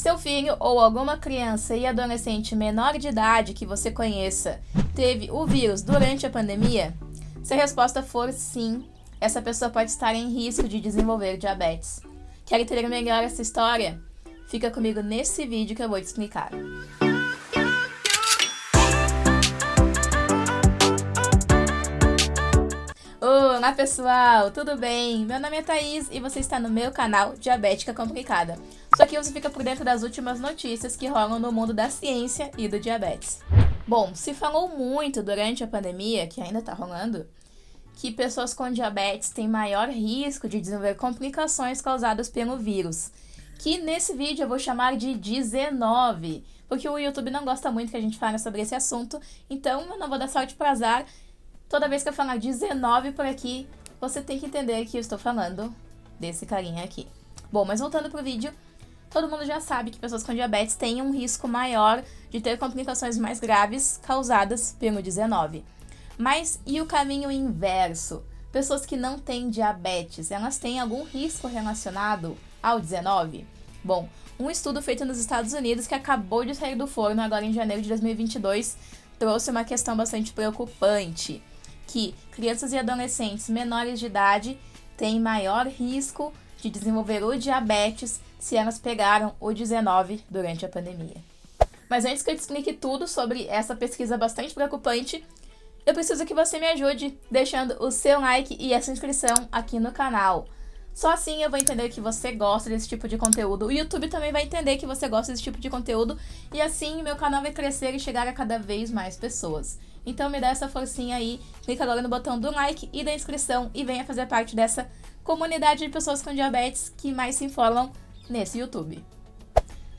Seu filho ou alguma criança e adolescente menor de idade que você conheça teve o vírus durante a pandemia? Se a resposta for sim, essa pessoa pode estar em risco de desenvolver diabetes. Quer entender melhor essa história? Fica comigo nesse vídeo que eu vou te explicar. Olá pessoal, tudo bem? Meu nome é Thaís e você está no meu canal Diabética Complicada. Só que você fica por dentro das últimas notícias que rolam no mundo da ciência e do diabetes. Bom, se falou muito durante a pandemia, que ainda está rolando, que pessoas com diabetes têm maior risco de desenvolver complicações causadas pelo vírus, que nesse vídeo eu vou chamar de 19, porque o YouTube não gosta muito que a gente fale sobre esse assunto, então eu não vou dar sorte para azar. Toda vez que eu falar 19 por aqui, você tem que entender que eu estou falando desse carinha aqui. Bom, mas voltando pro vídeo, todo mundo já sabe que pessoas com diabetes têm um risco maior de ter complicações mais graves causadas pelo 19. Mas e o caminho inverso? Pessoas que não têm diabetes, elas têm algum risco relacionado ao 19? Bom, um estudo feito nos Estados Unidos que acabou de sair do forno agora em janeiro de 2022 trouxe uma questão bastante preocupante, que crianças e adolescentes menores de idade têm maior risco de desenvolver o diabetes se elas pegaram o 19 durante a pandemia. Mas antes que eu te explique tudo sobre essa pesquisa bastante preocupante, eu preciso que você me ajude deixando o seu like e essa inscrição aqui no canal. Só assim eu vou entender que você gosta desse tipo de conteúdo. O YouTube também vai entender que você gosta desse tipo de conteúdo. E assim meu canal vai crescer e chegar a cada vez mais pessoas. Então me dá essa forcinha aí. Clica agora no botão do like e da inscrição. E venha fazer parte dessa comunidade de pessoas com diabetes que mais se informam nesse YouTube.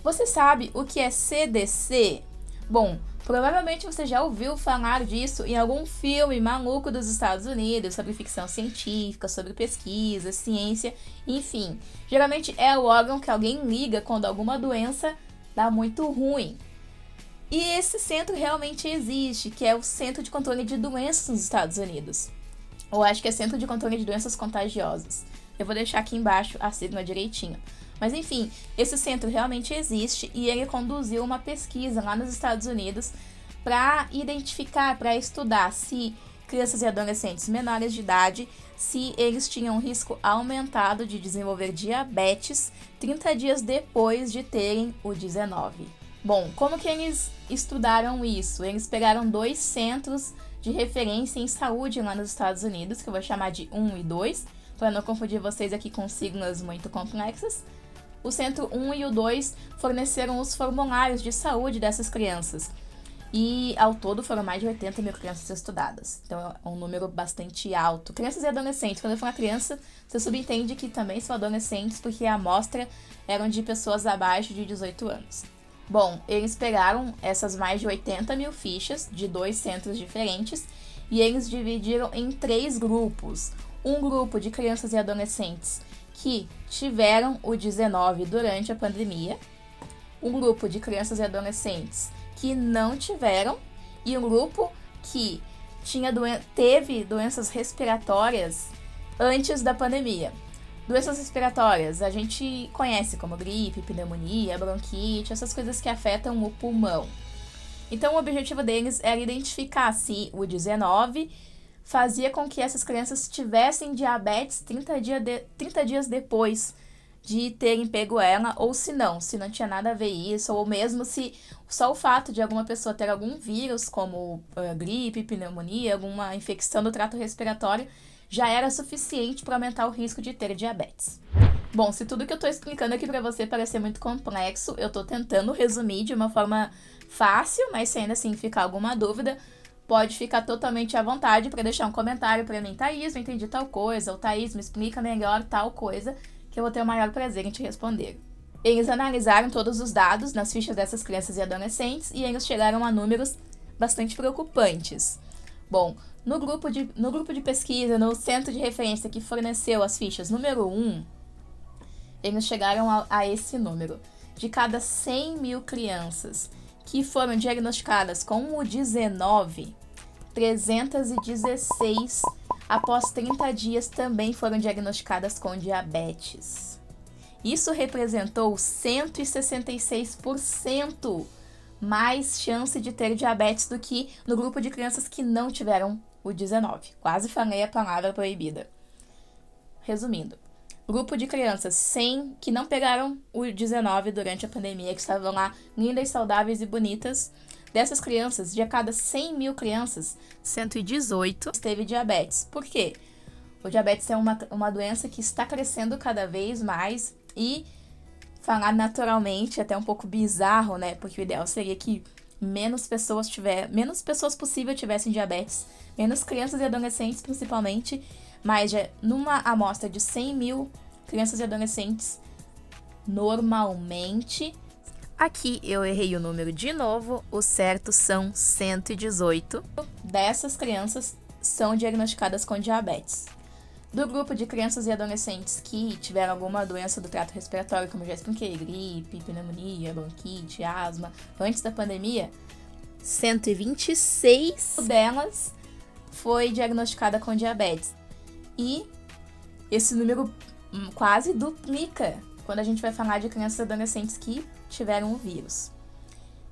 Você sabe o que é CDC? Bom, provavelmente você já ouviu falar disso em algum filme maluco dos Estados Unidos, sobre ficção científica, sobre pesquisa, ciência, enfim. Geralmente é o órgão que alguém liga quando alguma doença dá muito ruim. E esse centro realmente existe, que é o Centro de Controle de Doenças nos Estados Unidos. Ou acho que é Centro de Controle de Doenças Contagiosas. Eu vou deixar aqui embaixo a sigla direitinho. Mas enfim, esse centro realmente existe e ele conduziu uma pesquisa lá nos Estados Unidos para identificar, para estudar se crianças e adolescentes menores de idade, se eles tinham risco aumentado de desenvolver diabetes 30 dias depois de terem o 19. Bom, como que eles estudaram isso? Eles pegaram 2 centros de referência em saúde lá nos Estados Unidos, que eu vou chamar de 1 e 2, para não confundir vocês aqui com siglas muito complexas. O Centro 1 e o 2 forneceram os formulários de saúde dessas crianças. E ao todo foram mais de 80 mil crianças estudadas. Então é um número bastante alto. Crianças e adolescentes. Quando eu falo criança, você subentende que também são adolescentes, porque a amostra eram de pessoas abaixo de 18 anos. Bom, eles pegaram essas mais de 80 mil fichas de 2 centros diferentes e eles dividiram em 3 grupos. Um grupo de crianças e adolescentes que tiveram o 19 durante a pandemia, um grupo de crianças e adolescentes que não tiveram e um grupo que teve doenças respiratórias antes da pandemia. Doenças respiratórias a gente conhece como gripe, pneumonia, bronquite, essas coisas que afetam o pulmão. Então o objetivo deles era identificar se o 19 fazia com que essas crianças tivessem diabetes 30 dias depois de terem pego ela, ou se não tinha nada a ver isso, ou mesmo se só o fato de alguma pessoa ter algum vírus, como gripe, pneumonia, alguma infecção do trato respiratório, já era suficiente para aumentar o risco de ter diabetes. Bom, se tudo que eu estou explicando aqui para você parecer muito complexo, eu estou tentando resumir de uma forma fácil, mas se ainda assim ficar alguma dúvida, pode ficar totalmente à vontade para deixar um comentário para mim. Thaís, não entendi tal coisa, ou Thaís, me explica melhor tal coisa, que eu vou ter o maior prazer em te responder. Eles analisaram todos os dados nas fichas dessas crianças e adolescentes e eles chegaram a números bastante preocupantes. Bom, no grupo de pesquisa, no centro de referência que forneceu as fichas número 1, eles chegaram a esse número. De cada 100 mil crianças que foram diagnosticadas com o 19, 316 após 30 dias também foram diagnosticadas com diabetes. Isso representou 166% mais chance de ter diabetes do que no grupo de crianças que não tiveram o 19. Quase falei a palavra proibida. Resumindo, grupo de crianças que não pegaram o 19 durante a pandemia, que estavam lá lindas, saudáveis e bonitas. Dessas crianças, de a cada 100 mil crianças, 118 teve diabetes. Por quê? O diabetes é uma doença que está crescendo cada vez mais e, falar naturalmente, até um pouco bizarro, né? Porque o ideal seria que menos pessoas possível tivessem diabetes, menos crianças e adolescentes principalmente, mas numa amostra de 100 mil crianças e adolescentes, normalmente, aqui eu errei o número de novo, o certo são 118 dessas crianças são diagnosticadas com diabetes. Do grupo de crianças e adolescentes que tiveram alguma doença do trato respiratório, como eu já expliquei, gripe, pneumonia, bronquite, asma, antes da pandemia, 126 delas foi diagnosticada com diabetes. E esse número quase duplica quando a gente vai falar de crianças e adolescentes que tiveram o vírus.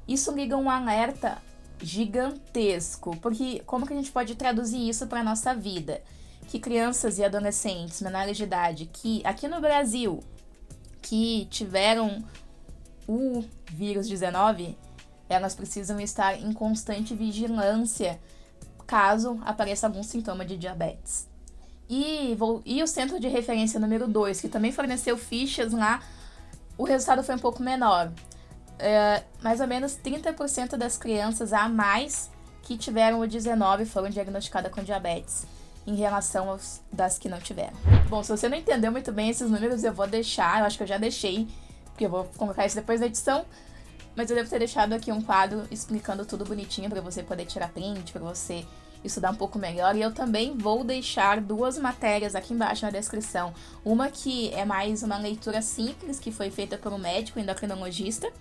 Isso liga um alerta gigantesco, porque como que a gente pode traduzir isso para a nossa vida? Que crianças e adolescentes menores de idade que, aqui no Brasil, que tiveram o vírus 19, elas precisam estar em constante vigilância caso apareça algum sintoma de diabetes. E o Centro de Referência número 2, que também forneceu fichas lá, o resultado foi um pouco menor. Mais ou menos 30% das crianças a mais que tiveram o 19 foram diagnosticadas com diabetes, em relação das que não tiveram. Bom, se você não entendeu muito bem esses números, eu vou deixar, eu acho que eu já deixei, porque eu vou colocar isso depois da edição, mas eu devo ter deixado aqui um quadro explicando tudo bonitinho para você poder tirar print, para você estudar um pouco melhor. E eu também vou deixar 2 matérias aqui embaixo na descrição. Uma que é mais uma leitura simples, que foi feita por um médico endocrinologista,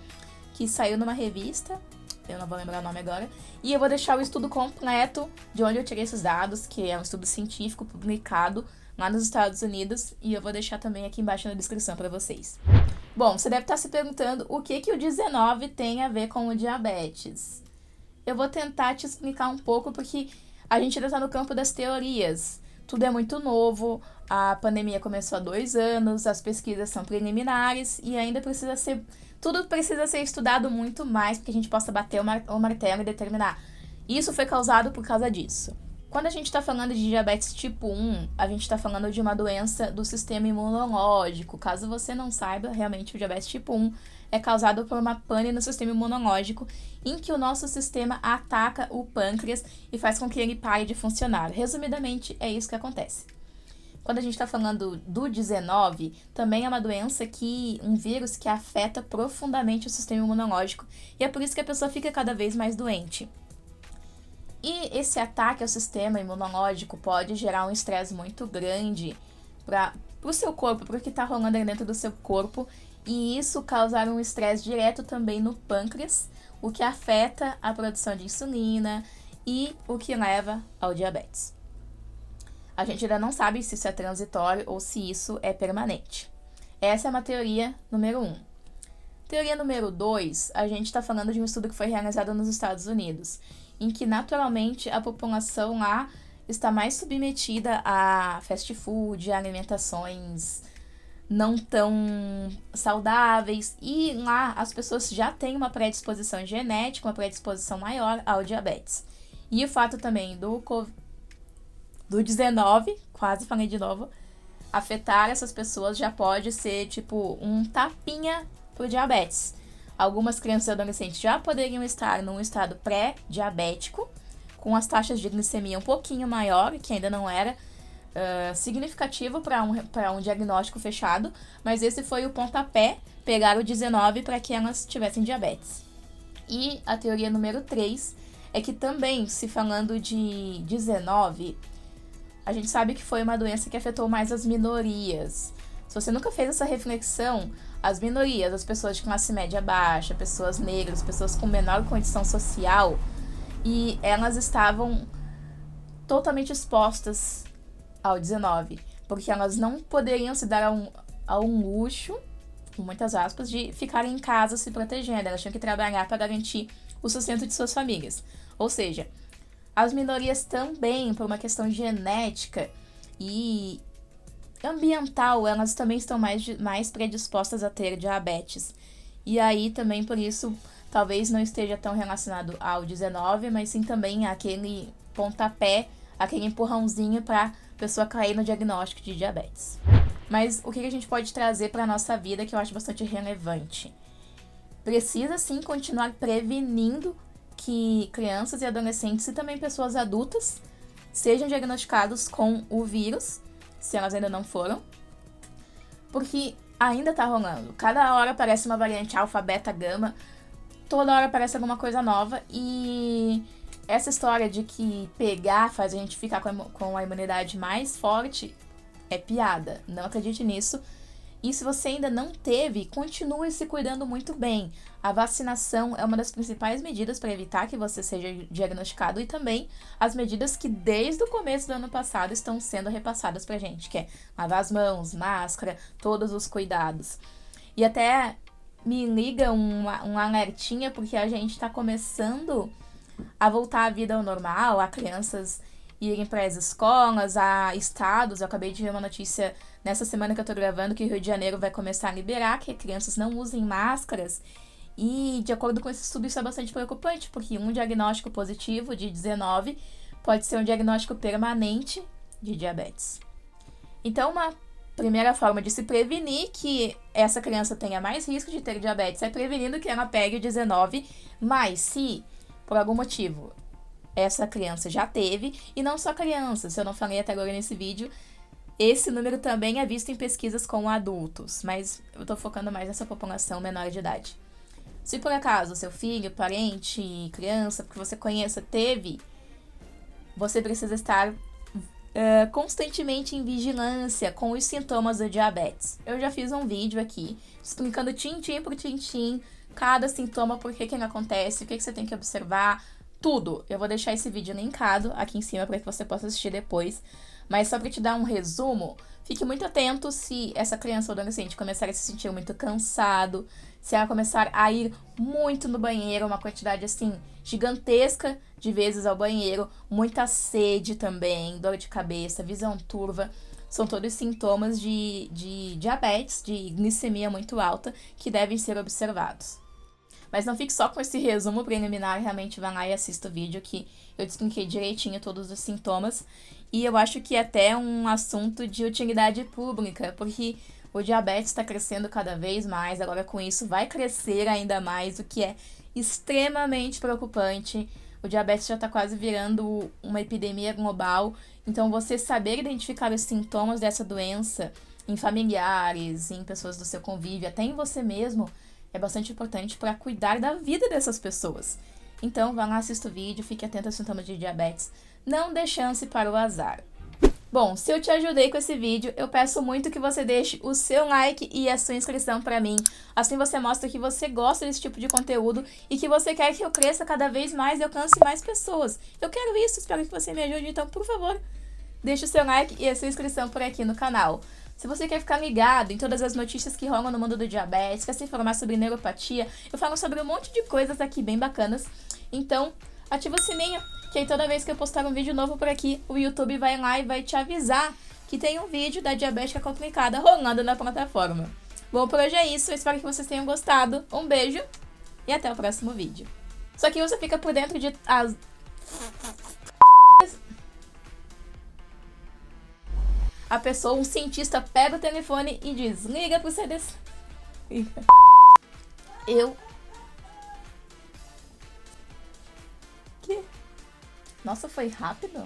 que saiu numa revista, eu não vou lembrar o nome agora, e eu vou deixar o estudo completo de onde eu tirei esses dados, que é um estudo científico publicado lá nos Estados Unidos, e eu vou deixar também aqui embaixo na descrição para vocês. Bom, você deve estar se perguntando o que o 19 tem a ver com o diabetes. Eu vou tentar te explicar um pouco, porque a gente ainda está no campo das teorias. Tudo é muito novo, a pandemia começou há 2 anos, as pesquisas são preliminares e ainda tudo precisa ser estudado muito mais para que a gente possa bater o martelo e determinar. Isso foi causado por causa disso. Quando a gente está falando de diabetes tipo 1, a gente está falando de uma doença do sistema imunológico. Caso você não saiba, realmente o diabetes tipo 1 é causado por uma pane no sistema imunológico, em que o nosso sistema ataca o pâncreas e faz com que ele pare de funcionar. Resumidamente, é isso que acontece. Quando a gente está falando do 19, também é uma doença um vírus que afeta profundamente o sistema imunológico, e é por isso que a pessoa fica cada vez mais doente. E esse ataque ao sistema imunológico pode gerar um estresse muito grande para o seu corpo, para o que está rolando aí dentro do seu corpo, e isso causar um estresse direto também no pâncreas, o que afeta a produção de insulina e o que leva ao diabetes. A gente ainda não sabe se isso é transitório ou se isso é permanente. Essa é uma teoria número 1. Teoria número 2, a gente está falando de um estudo que foi realizado nos Estados Unidos, em que naturalmente a população lá está mais submetida a fast food, a alimentações não tão saudáveis, e lá as pessoas já têm uma predisposição genética, uma predisposição maior ao diabetes. E o fato também do 19, quase falei de novo, afetar essas pessoas já pode ser tipo um tapinha pro diabetes. Algumas crianças e adolescentes já poderiam estar num estado pré-diabético, com as taxas de glicemia um pouquinho maior, que ainda não era significativo para um diagnóstico fechado, mas esse foi o pontapé, pegar o 19 para que elas tivessem diabetes. E a teoria número 3 é que também, se falando de 19, a gente sabe que foi uma doença que afetou mais as minorias. Se você nunca fez essa reflexão, as minorias, as pessoas de classe média baixa, pessoas negras, pessoas com menor condição social, e elas estavam totalmente expostas ao 19, porque elas não poderiam se dar a um luxo com muitas aspas, de ficarem em casa se protegendo. Elas tinham que trabalhar para garantir o sustento de suas famílias. Ou seja, as minorias também, por uma questão genética e ambiental, elas também estão mais predispostas a ter diabetes. E aí também por isso, talvez não esteja tão relacionado ao 19, mas sim também aquele pontapé, aquele empurrãozinho para a pessoa cair no diagnóstico de diabetes. Mas o que a gente pode trazer para a nossa vida que eu acho bastante relevante? Precisa sim continuar prevenindo que crianças e adolescentes e também pessoas adultas sejam diagnosticados com o vírus, se elas ainda não foram, porque ainda tá rolando. Cada hora aparece uma variante alfa, beta, gama, toda hora aparece alguma coisa nova e essa história de que pegar faz a gente ficar com a imunidade mais forte é piada. Não acredite nisso. E se você ainda não teve, continue se cuidando muito bem. A vacinação é uma das principais medidas para evitar que você seja diagnosticado e também as medidas que desde o começo do ano passado estão sendo repassadas pra gente, que é lavar as mãos, máscara, todos os cuidados. E até me liga um alertinha porque a gente tá começando a voltar à vida ao normal, a crianças irem para as escolas, a estados. Eu acabei de ver uma notícia nessa semana que eu tô gravando que o Rio de Janeiro vai começar a liberar que crianças não usem máscaras. E de acordo com esse estudo, isso é bastante preocupante, porque um diagnóstico positivo de 19 pode ser um diagnóstico permanente de diabetes. Então, uma primeira forma de se prevenir que essa criança tenha mais risco de ter diabetes é prevenindo que ela pegue o 19, mas se, por algum motivo, essa criança já teve, e não só criança, se eu não falei até agora nesse vídeo, esse número também é visto em pesquisas com adultos, mas eu tô focando mais nessa população menor de idade. Se por acaso seu filho, parente, criança, que você conheça, teve, você precisa estar constantemente em vigilância com os sintomas do diabetes. Eu já fiz um vídeo aqui explicando tintim por tintim cada sintoma, por que ele acontece, o que você tem que observar, tudo. Eu vou deixar esse vídeo linkado aqui em cima para que você possa assistir depois. Mas só para te dar um resumo, fique muito atento se essa criança ou adolescente começar a se sentir muito cansado, se ela começar a ir muito no banheiro, uma quantidade assim gigantesca de vezes ao banheiro, muita sede também, dor de cabeça, visão turva, são todos sintomas de diabetes, de glicemia muito alta, que devem ser observados. Mas não fique só com esse resumo preliminar, realmente vá lá e assista o vídeo que eu te expliquei direitinho todos os sintomas. E eu acho que é até um assunto de utilidade pública, porque o diabetes está crescendo cada vez mais, agora com isso vai crescer ainda mais, o que é extremamente preocupante. O diabetes já está quase virando uma epidemia global, então você saber identificar os sintomas dessa doença em familiares, em pessoas do seu convívio, até em você mesmo, é bastante importante para cuidar da vida dessas pessoas. Então, vá lá, assista o vídeo, fique atento aos sintomas de diabetes. Não dê chance para o azar. Bom, se eu te ajudei com esse vídeo, eu peço muito que você deixe o seu like e a sua inscrição para mim. Assim você mostra que você gosta desse tipo de conteúdo e que você quer que eu cresça cada vez mais e alcance mais pessoas. Eu quero isso, espero que você me ajude. Então, por favor, deixe o seu like e a sua inscrição por aqui no canal. Se você quer ficar ligado em todas as notícias que rolam no mundo do diabetes, quer se informar sobre neuropatia, eu falo sobre um monte de coisas aqui bem bacanas. Então, ativa o sininho, que aí toda vez que eu postar um vídeo novo por aqui, o YouTube vai lá e vai te avisar que tem um vídeo da Diabética Complicada rolando na plataforma. Bom, por hoje é isso, eu espero que vocês tenham gostado. Um beijo e até o próximo vídeo. Só que você fica por dentro de... A pessoa, um cientista, pega o telefone e diz, liga pro CDC. Que? Nossa, foi rápido?